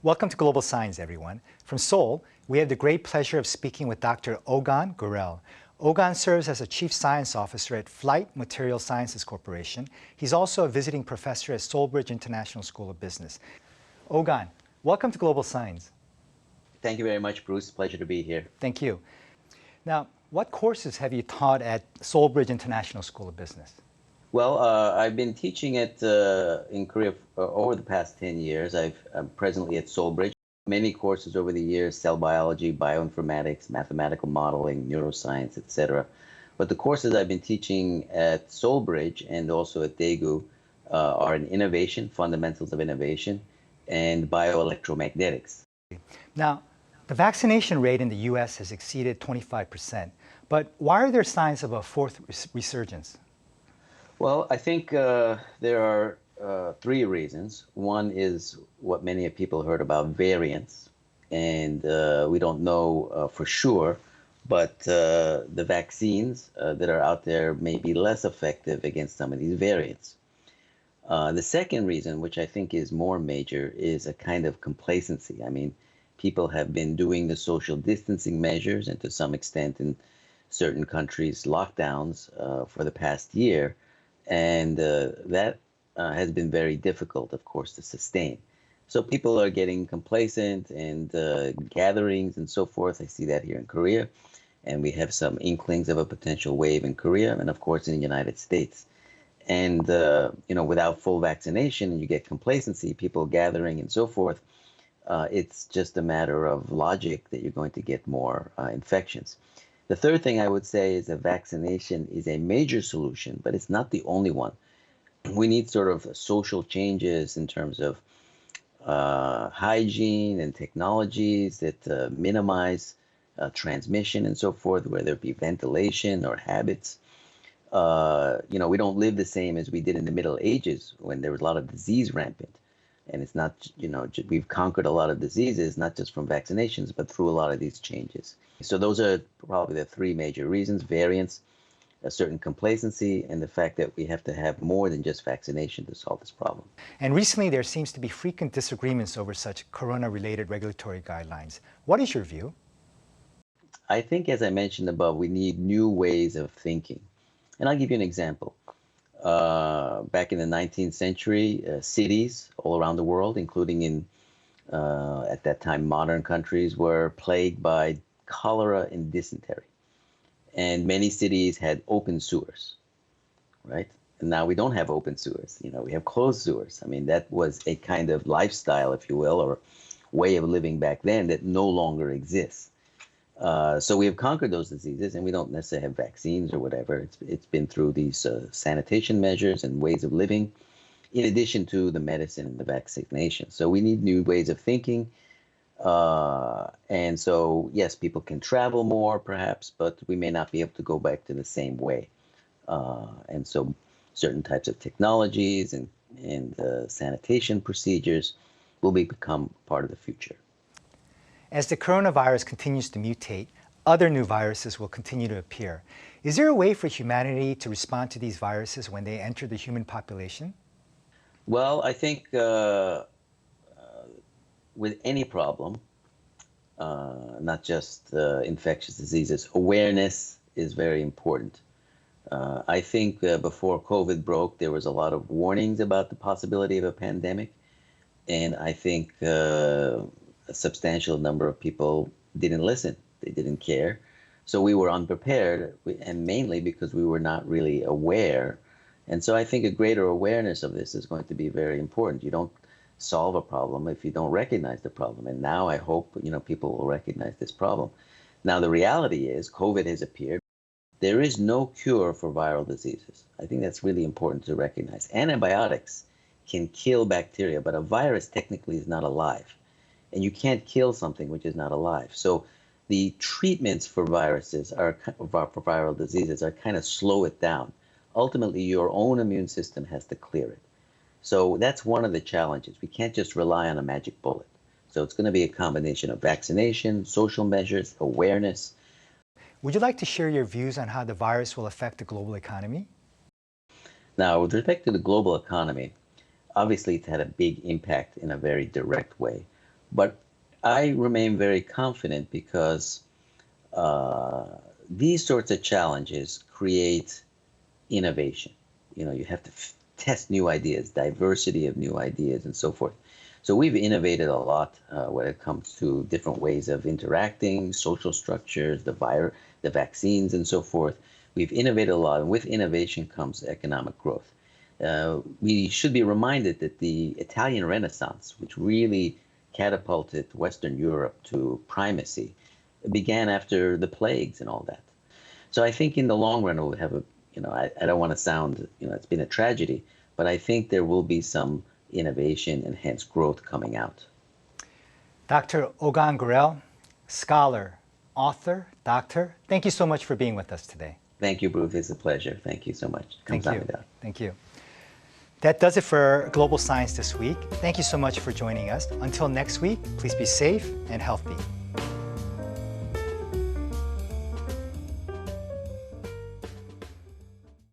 Welcome to Global Science, everyone. From Seoul, we have the great pleasure of speaking with Dr. Ogangu렐. Ogan serves as a Chief Science Officer at Flite Material Sciences Corporation. He's also a visiting professor at Seoulbridge International School of Business. Ogan, welcome to Global Science. Thank you very much, Bruce. Pleasure to be here. Thank you. Now, what courses have you taught at Seoulbridge International School of Business? Well, I've been teaching it in Korea over the past 10 years. I'm presently at Seoulbridge. Many courses over the years: cell biology, bioinformatics, mathematical modeling, neuroscience, etc. But the courses I've been teaching at Seoulbridge and also at Daegu are in innovation, fundamentals of innovation, and bioelectromagnetics. Now, the vaccination rate in the U.S. has exceeded 25%, but why are there signs of a fourth resurgence? Well, I think there are three reasons. One is what many people heard about, variants, and we don't know for sure, but the vaccines that are out there may be less effective against some of these variants. The second reason, which I think is more major, is a kind of complacency. I mean, people have been doing the social distancing measures and to some extent in certain countries lockdowns for the past year. And that has been very difficult, of course, to sustain. So people are getting complacent and gatherings and so forth. I see that here in Korea. And we have some inklings of a potential wave in Korea and, of course, in the United States. And, without full vaccination, you get complacency, people gathering and so forth. It's just a matter of logic that you're going to get more infections. The third thing I would say is that vaccination is a major solution, but it's not the only one. We need sort of social changes in terms of hygiene and technologies that minimize transmission and so forth, whether it be ventilation or habits. We don't live the same as we did in the Middle Ages when there was a lot of disease rampant. And it's not, we've conquered a lot of diseases, not just from vaccinations, but through a lot of these changes. So those are probably the three major reasons: variants, a certain complacency, and the fact that we have to have more than just vaccination to solve this problem. And recently there seems to be frequent disagreements over such corona-related regulatory guidelines. What is your view? I think, as I mentioned above, we need new ways of thinking. And I'll give you an example. Back in the 19th century, cities all around the world, including in, at that time, modern countries, were plagued by cholera and dysentery. And many cities had open sewers, right? And now we don't have open sewers. We have closed sewers. I mean, that was a kind of lifestyle, if you will, or way of living back then that no longer exists. So we have conquered those diseases, and we don't necessarily have vaccines or whatever. It's been through these sanitation measures and ways of living, in addition to the medicine and the vaccination. So we need new ways of thinking. And so, yes, people can travel more, perhaps, but we may not be able to go back to the same way. And so certain types of technologies and sanitation procedures will become part of the future. As the coronavirus continues to mutate, other new viruses will continue to appear. Is there a way for humanity to respond to these viruses when they enter the human population? Well, I think with any problem, not just infectious diseases, awareness is very important. I think before COVID broke, there was a lot of warnings about the possibility of a pandemic. And I think a substantial number of people didn't listen. They didn't care. So we were unprepared, and mainly because we were not really aware. And so I think a greater awareness of this is going to be very important. You don't solve a problem if you don't recognize the problem. And now I hope, people will recognize this problem. Now, the reality is COVID has appeared. There is no cure for viral diseases. I think that's really important to recognize. Antibiotics can kill bacteria, but a virus technically is not alive. And you can't kill something which is not alive. So the treatments for viruses for viral diseases are kind of slow it down. Ultimately, your own immune system has to clear it. So that's one of the challenges. We can't just rely on a magic bullet. So it's going to be a combination of vaccination, social measures, awareness. Would you like to share your views on how the virus will affect the global economy? Now, with respect to the global economy, obviously it's had a big impact in a very direct way. But I remain very confident because these sorts of challenges create innovation. You know, you have to test new ideas, diversity of new ideas, and so forth. So we've innovated a lot when it comes to different ways of interacting, social structures, the vaccines, and so forth. We've innovated a lot, and with innovation comes economic growth. We should be reminded that the Italian Renaissance, which really catapulted Western Europe to primacy, began after the plagues and all that. So I think in the long run, we'll have I don't want to sound, it's been a tragedy, but I think there will be some innovation and hence growth coming out. Dr. Ogangu렐, scholar, author, doctor, thank you so much for being with us today. Thank you, Bruce. It's a pleasure. Thank you so much. Thank you. Thank you. That does it for Global Science this week. Thank you so much for joining us. Until next week, please be safe and healthy.